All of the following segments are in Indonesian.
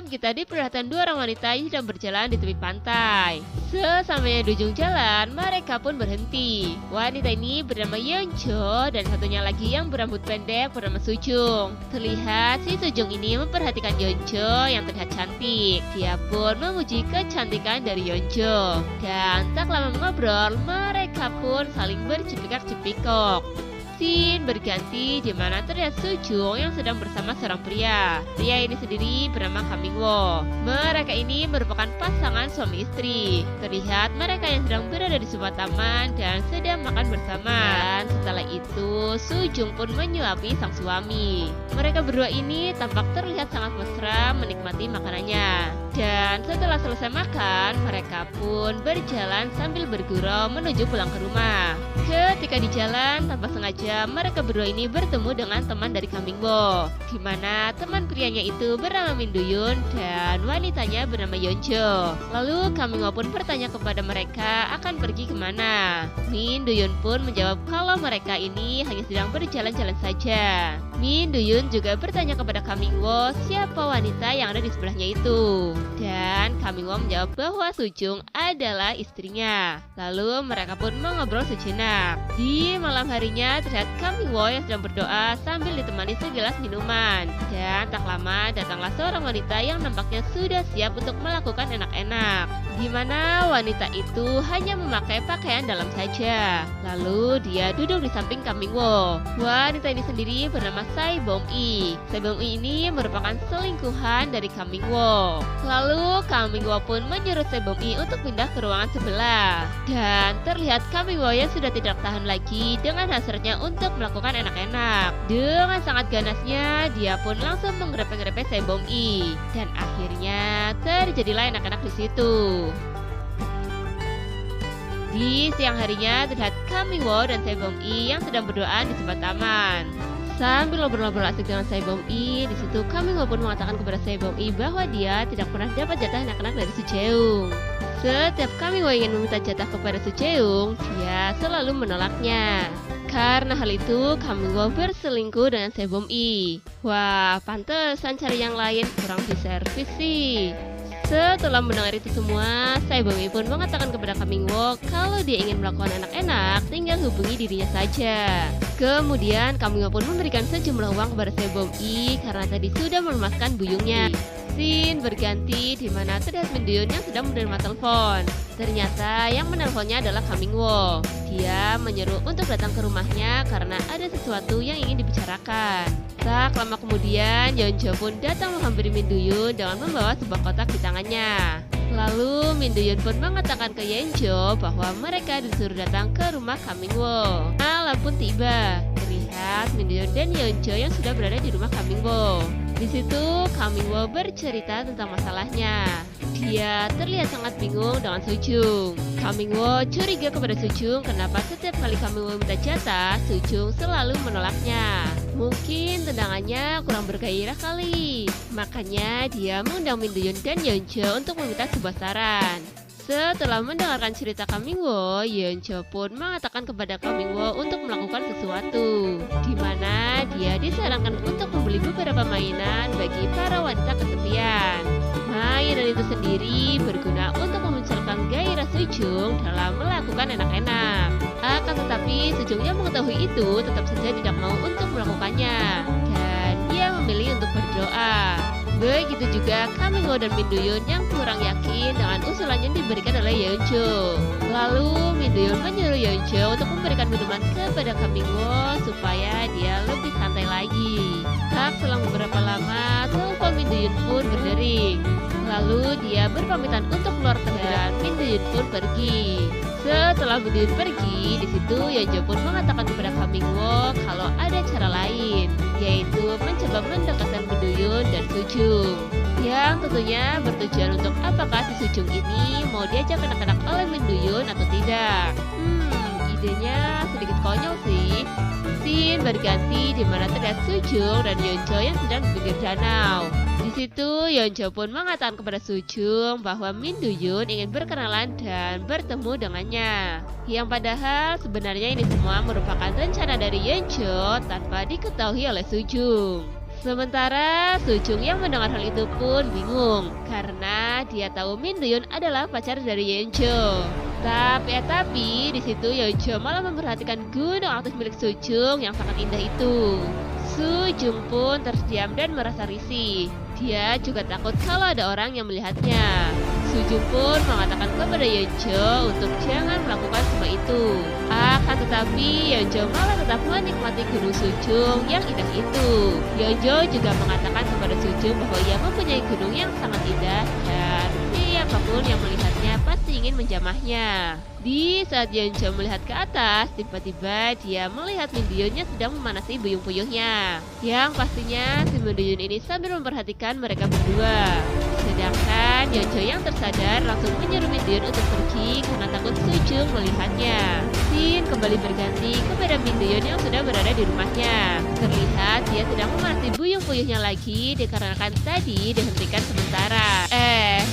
kita diperlihatkan dua orang wanita yang sedang berjalan di tepi pantai. Sesampainya di ujung jalan, mereka pun berhenti. Wanita ini bernama Yeonjo dan satunya lagi yang berambut pendek bernama Sujung. Terlihat si Sujung ini memperhatikan Yeonjo yang terlihat cantik. Dia pun memuji kecantikan dari Yeonjo. Dan tak lama mengobrol, mereka pun saling bercepikak-cepikok. Scene berganti di mana terlihat Sujung yang sedang bersama seorang pria. Pria ini sendiri bernama Kamingwo. Mereka ini merupakan pasangan suami istri. Terlihat mereka yang sedang berada di sebuah taman dan sedang makan bersama. Dan setelah itu Sujung pun menyuapi sang suami. Mereka berdua ini tampak terlihat sangat mesra menikmati makanannya. Dan setelah selesai makan, mereka pun berjalan sambil bergurau menuju pulang ke rumah. Ketika di jalan, tanpa sengaja mereka berdua ini bertemu dengan teman dari Kamingwo, di mana teman prianya itu bernama Min Duyun dan wanitanya bernama Yeonjo. Lalu Kamingwo pun bertanya kepada mereka akan pergi kemana. Min Duyun pun menjawab kalau mereka ini hanya sedang berjalan-jalan saja. Min Duyun juga bertanya kepada Kamingwo siapa wanita yang ada di sebelahnya itu. Dan Kamingwo menjawab bahwa Sujung adalah istrinya. Lalu mereka pun mengobrol sejenak. Di malam harinya terlihat Kamingwo yang sedang berdoa sambil ditemani segelas minuman. Dan tak lama datanglah seorang wanita yang nampaknya sudah siap untuk melakukan enak-enak. Di mana wanita itu hanya memakai pakaian dalam saja. Lalu dia duduk di samping Kamingwo. Wanita ini sendiri bernama Sai Bom-i. Sai Bom-i ini merupakan selingkuhan dari Kamingwo. Lalu Kamingwo pun menyuruh Sai Bom-i untuk pindah ke ruangan sebelah. Dan terlihat Kamingwo yang sudah tidak tahan lagi dengan hasratnya untuk melakukan enak-enak. Dengan sangat ganasnya, dia pun langsung menggerepe-gerepe Sai Bom-i. Dan akhirnya terjadilah enak-enak di situ. Di siang harinya terlihat Kamingwo dan Sai Bom-i yang sedang berdoa di sebuah taman. Sambil ngobrol-ngobrol asik dengan Sai Bom-i, di situ Kamingwo pun mengatakan kepada Sai Bom-i bahwa dia tidak pernah dapat jatah anak-anak dari Sujeung. Setiap Kamingwo ingin meminta jatah kepada Sujeung, dia selalu menolaknya. Karena hal itu, Kamingwo berselingkuh dengan Sai Bom-i. Wah, pantesan cari yang lain kurang diservis sih. Setelah mendengar itu semua, Sai Bom-i pun mengatakan kepada Kamingwo kalau dia ingin melakukan enak-enak, tinggal hubungi dirinya saja. Kemudian Kamingwo pun memberikan sejumlah uang kepada Sai Bom-i karena tadi sudah melemaskan buyungnya. Scene berganti di mana terlihat Min Duyun yang sedang menerima telepon. Ternyata yang menelponnya adalah Kamingwo. Dia menyeru untuk datang ke rumahnya karena ada sesuatu yang ingin dibicarakan. Tak lama kemudian, Yeonjo pun datang menghampiri Min Duyun dengan membawa sebuah kotak di tangannya. Lalu Min Duyun pun mengatakan ke Yeonjo bahwa mereka disuruh datang ke rumah Kamingwo. Malam pun tiba. Terlihat Min Duyun dan Yeonjo yang sudah berada di rumah Kamingwo. Di situ Kamingwo bercerita tentang masalahnya. Dia terlihat sangat bingung dengan Sujung. Kamingwo curiga kepada Sujung kenapa setiap kali Kamingwo minta jatah, Sujung selalu menolaknya. Mungkin tendangannya kurang bergairah kali. Makanya dia mengundang Min Duyun dan Yeonjo untuk meminta sebuah saran. Setelah mendengarkan cerita Kamingwo, Yeonjo pun mengatakan kepada Kamingwo untuk melakukan sesuatu, di mana dia disarankan untuk membeli beberapa mainan bagi para wanita kesepian. Mainan itu sendiri berguna untuk memunculkan gairah Sujung dalam melakukan enak-enak. Akan tetapi Sujung yang mengetahui itu tetap saja tidak mau untuk melakukannya, dan dia memilih untuk berdoa. Begitu juga Kamingwo dan Min Duyun yang kurang yakin dengan usulan yang diberikan oleh Yeonjo. Lalu Min Duyun menyuruh Yeonjo untuk memberikan minuman kepada Kamingwo supaya dia lebih santai lagi. Tak selang beberapa lama, telepon Min Duyun pun berdering. Lalu dia berpamitan untuk keluar dan Min Duyun pun pergi. Setelah Min Duyun pergi, di situ Yeonjo pun mengatakan kepada Kamingwo kalau ada cara lain, yaitu mencoba mendekatkan Min Duyun dan Sujung. Yang tentunya bertujuan untuk apakah si Sujung ini mau diajak anak-anak oleh Min Duyun atau tidak. Idenya sedikit konyol sih. Scene berganti di mana terlihat Sujung dan Yeonjo yang sedang di pinggir danau. Di situ Yeonjo pun mengatakan kepada Sujung bahwa Min Duyun ingin berkenalan dan bertemu dengannya. Yang padahal sebenarnya ini semua merupakan rencana dari Yeonjo tanpa diketahui oleh Sujung. Sementara Sujung yang mendengar hal itu pun bingung karena dia tahu Min Doyun adalah pacar dari Yeonjo. Tapi di situ Yeonjo malah memperhatikan gunung aktif milik Sujung yang sangat indah itu. Sujung pun terdiam dan merasa risih. Dia juga takut kalau ada orang yang melihatnya. Sujung pun mengatakan kepada Yeonjo untuk jangan melakukan semua itu. Akan tetapi Yeonjo malah tetap menikmati gunung Sujung yang indah itu. Yeonjo juga mengatakan kepada Sujung bahwa ia mempunyai gunung yang sangat indah dan siapapun yang melihatnya pasti ingin menjamahnya. Di saat Yeonjo melihat ke atas, tiba-tiba dia melihat Min Doyun yang sedang memanasi buyung puyuhnya. Yang pastinya si Min Doyun ini sambil memperhatikan mereka berdua. Sedangkan Yeonjo yang tersadar langsung menyuruh Min Doyun untuk pergi karena takut Sujung melihatnya. Scene kembali berganti kepada Min Doyun yang sudah berada di rumahnya. Terlihat dia sedang memanasi buyung puyuhnya lagi dikarenakan tadi dihentikan sementara.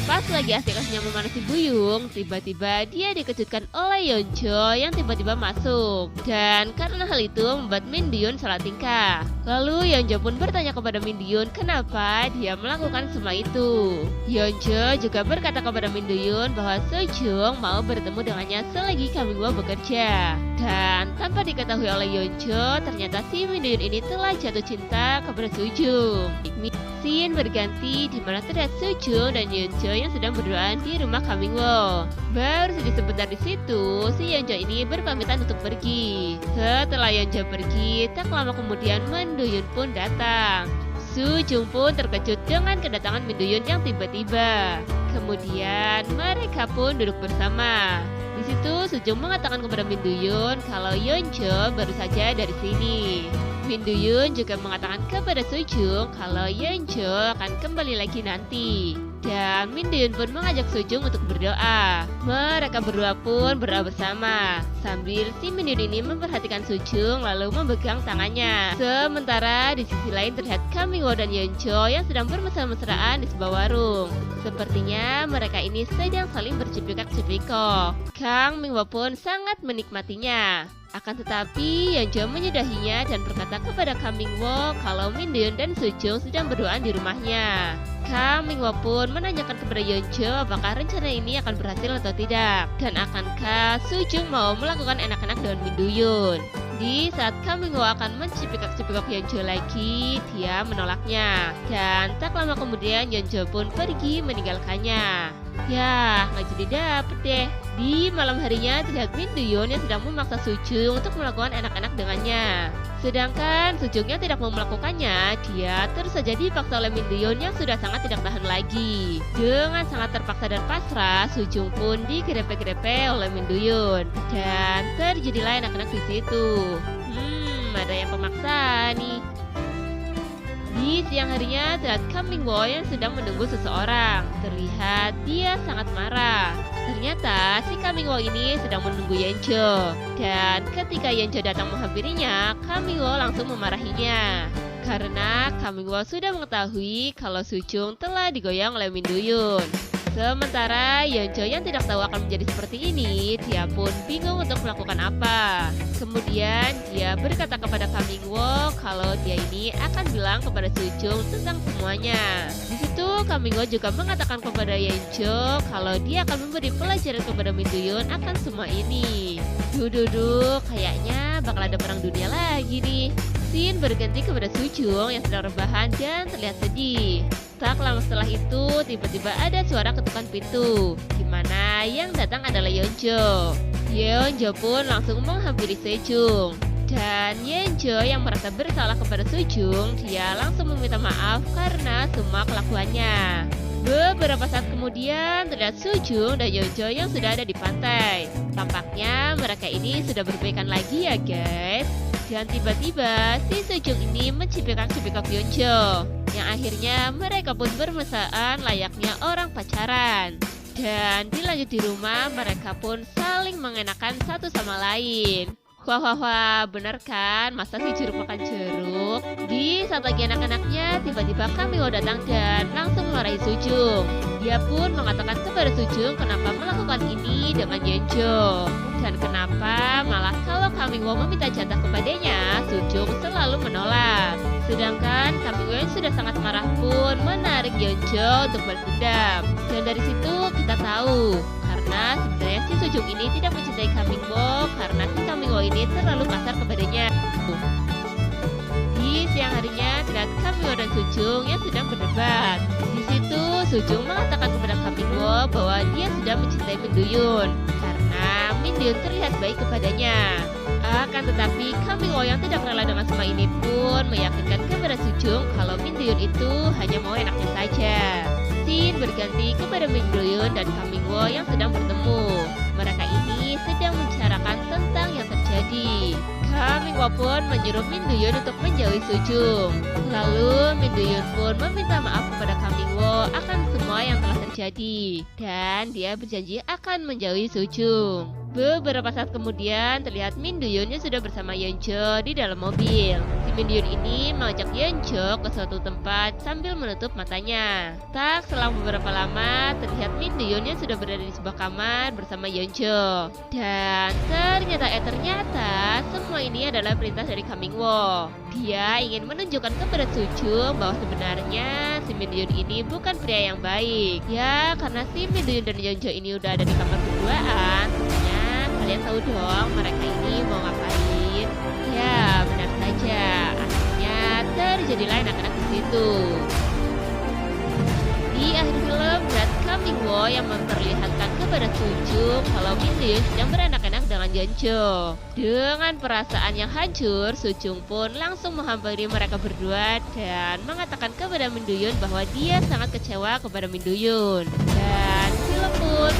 Pas lagi asik-asiknya memanasi buyung, tiba-tiba dia dikejutkan oleh Yeonjo yang tiba-tiba masuk. Dan karena hal itu membuat Min Doyun salah tingkah. Lalu Yeonjo pun bertanya kepada Min Doyun kenapa dia melakukan semua itu. Yeonjo juga berkata kepada Min Doyun bahwa Sejong mau bertemu dengannya selagi Kangmingwo bekerja. Dan tanpa diketahui oleh Yeonjo, ternyata si Min Doyun ini telah jatuh cinta kepada Sejong. Scene berganti di mana terlihat Sejong dan Yeonjo yang sedang berduaan di rumah Kangmingwo. Baru saja sebentar di situ, si Yeonjo ini berpamitan untuk pergi. Setelah Yeonjo pergi, tak lama kemudian Min Doyun pun datang. Sejong pun terkejut dengan kedatangan Min Doyun yang tiba-tiba. Kemudian mereka pun duduk bersama. Di situ Sejong mengatakan kepada Min Doyun kalau Yeonjo baru saja dari sini. Min Doyun juga mengatakan kepada Sejong kalau Yeonjo akan kembali lagi nanti. Dan Min Doyun pun mengajak Sejong untuk berdoa. Mereka berdua pun berdoa bersama. Sambil si Min Doyun ini memperhatikan Sejong lalu memegang tangannya. Sementara di sisi lain terlihat Kangmingwo dan Yeonjo yang sedang bermesra-mesraan di sebuah warung. Sepertinya mereka ini sedang saling bercipika-cipika. Kangmingwo pun sangat menikmatinya. Akan tetapi Yeonjo menyudahinya dan berkata kepada Kangmingwo kalau Min Doyun dan Sejong sedang berduaan di rumahnya. Kangmingwo pun menanyakan kepada Yeonjo apakah rencana ini akan berhasil atau tidak, dan akankah Sejong mau melakukan enak-enak dengan Min Doyun. Di saat Kangmingwo akan mencipika-cipika Yeonjo lagi, dia menolaknya. Dan tak lama kemudian Yeonjo pun pergi meninggalkannya. Ya, nggak jadi dapet deh. Di malam harinya terlihat Min Doyun yang sedang memaksa Sejong untuk melakukan enak-enak dengannya. Sedangkan Sejong yang tidak mau melakukannya, dia terus saja dipaksa oleh Min Doyun yang sudah sangat tidak tahan lagi. Dengan sangat terpaksa dan pasrah, Sejong pun digrepe-grepe oleh Min Doyun. Dan terjadilah enak-enak di situ. Ada yang pemaksa nih. Di siang harinya terlihat Kangmingwo yang sedang menunggu seseorang. Terlihat dia sangat marah. Ternyata si Kangmingwo ini sedang menunggu Yeonjo. Dan ketika Yeonjo datang menghampirinya, Kangmingwo langsung memarahinya. Karena Kangmingwo sudah mengetahui kalau Sejong telah digoyang oleh Min Doyun. Sementara Yeonjo yang tidak tahu akan menjadi seperti ini, dia pun bingung untuk melakukan apa. Kemudian dia berkata kepada Kangmingwo kalau dia ini akan bilang kepada Sejong tentang semuanya. Di situ Kangmingwo juga mengatakan kepada Yeonjo kalau dia akan memberi pelajaran kepada Min Doyun akan semua ini. Duh, kayaknya bakal ada perang dunia lagi nih. Scene berganti kepada Sejong yang sedang rebahan dan terlihat sedih. Tak lama setelah itu, tiba-tiba ada suara ketukan pintu, di mana yang datang adalah Yeonjo. Yeonjo pun langsung menghampiri Sejong. Dan Yeonjo yang merasa bersalah kepada Sejong, dia langsung meminta maaf karena semua kelakuannya. Beberapa saat kemudian terlihat Sejong dan Yeonjo yang sudah ada di pantai. Tampaknya mereka ini sudah berbaikan lagi ya guys. Dan tiba-tiba si Sejong ini mencipika-cipika Yeonjo, yang akhirnya mereka pun bermesraan layaknya orang pacaran. Dan dilanjut di rumah, mereka pun saling mengenakan satu sama lain. Wah, bener kan? Masa sih jeruk makan jeruk? Di saat lagi anak-anaknya, tiba-tiba Kangmingwo datang dan langsung memarahi Sejong. Dia pun mengatakan kepada Sejong kenapa melakukan ini dengan Yeonjo. Dan kenapa malah kalau Kangmingwo meminta jatah kepadanya, Sejong selalu menolak. Sedangkan Kang Min sudah sangat marah pun menarik Yeonjo untuk balas dendam. Dan dari situ kita tahu karena sebenarnya si Sujung ini tidak mencintai Kang Min karena si Kang Min ini terlalu kasar kepadanya. Di siang harinya terlihat Kang Min dan Sujung yang sedang berdebat. Di situ Sujung mengatakan kepada Kang Min bahwa dia sudah mencintai Min Do-yoon karena Min Do-yoon terlihat baik kepadanya. Akan tetapi Kang Min yang tidak rela dengan semua ini pun meyakinkan kepada Sujung kalau Min Do-yoon itu hanya mau enaknya saja. Scene berganti kepada Min Do-yoon dan Kang Min yang sedang bertemu. Mereka ini sedang membicarakan tentang yang terjadi. Kang Min pun menyuruh Min Do-yoon untuk menjauhi Sujung. Lalu Min Do-yoon pun meminta maaf kepada Kang Min akan semua yang telah terjadi dan dia berjanji akan menjauhi Sujung. Beberapa saat kemudian terlihat Min Do-yoon sudah bersama Yeonjo di dalam mobil. Si Min Do-yoon ini mengajak Yeonjo ke suatu tempat sambil menutup matanya. Tak selang beberapa lama terlihat Min Do-yoon sudah berada di sebuah kamar bersama Yeonjo. Dan ternyata semua ini adalah perintah dari Kang Min Wo. Dia ingin menunjukkan kepada Sujung bahwa sebenarnya si Min Do-yoon ini bukan pria yang baik. Ya karena si Min Do-yoon dan Yeonjo ini udah ada di kamar berduaan. Kalian tahu dong mereka ini mau ngapain? Ya benar saja, akhirnya terjadilah anak-anak di situ. Di akhir film, berat Kang Min yang memperlihatkan kepada Sujung kalau Min Do-yoon sedang berenak-enak dengan Yeonjo. Dengan perasaan yang hancur, Sujung pun langsung menghampiri mereka berdua dan mengatakan kepada Min Do-yoon bahwa dia sangat kecewa kepada Min Do-yoon. Dan film pun